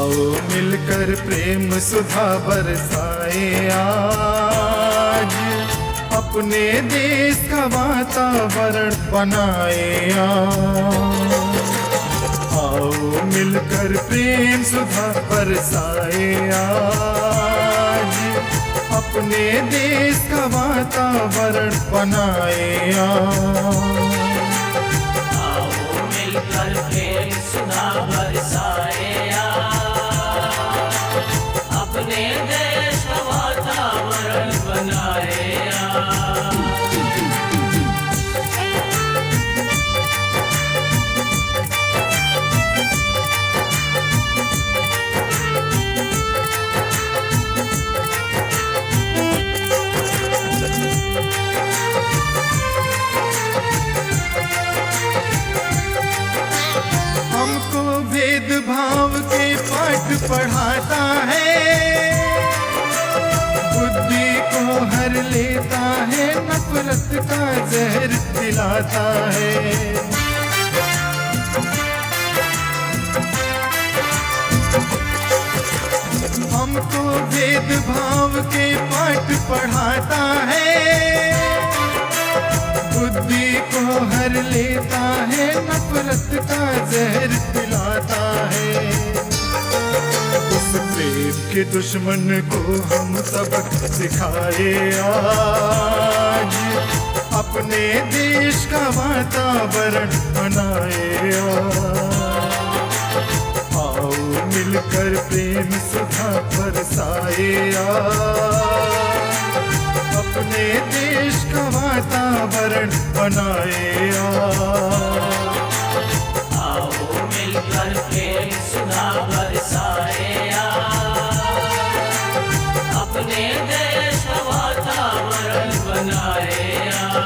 आओ मिलकर प्रेम सुधा बरसाए आज, अपने देश का वातावरण बनाए आज। आओ मिलकर प्रेम सुधा बरसाए आज, अपने देश का वातावरण बनाए आज। आओ मिलकर प्रेम सुधा बरसाए आज, अपने देश का वातावरण बनाए आज। हमको भेदभाव के पाठ पढ़ाता है, बुद्धि को हर लेता है, नफरत का जहर दिलाता है। हमको भेदभाव के पाठ पढ़ाता है, बुद्धि को हर लेता है, नफरत का जहर दिलाता है। उस प्रेम के दुश्मन को हम सबक सिखाए आज, अपने देश का वातावरण बनाए आज। आओ मिलकर प्रेम सुधा बरसाए आज, अपने देश का वातावरण बनाए आज। आओ मिलकर प्रेम सुधा बरसाए आज, अपने देश का वातावरण बनाए आज।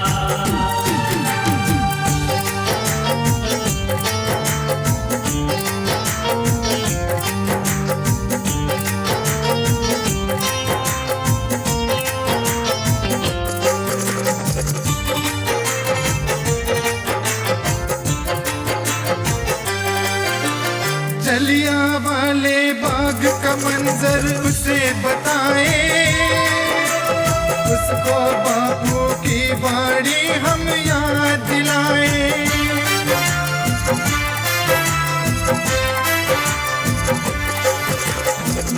जलियांवाले बाग का मंजर उसे बताए, उसको बापू की बाड़ी हम याद दिलाए।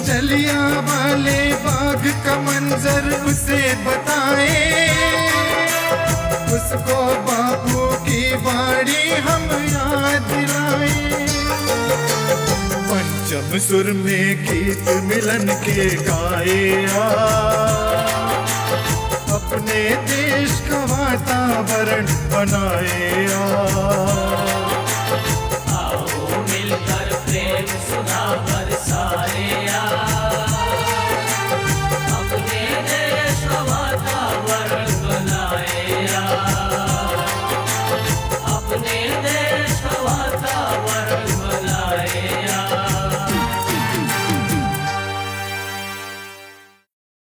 जलियांवाले बाग का मंजर उसे बताए, उसको बापू की बाड़ी हम याद दिलाए। पंचम सुर में गीत मिलन के गाए आज, अपने देश का वातावरण बनाए आज।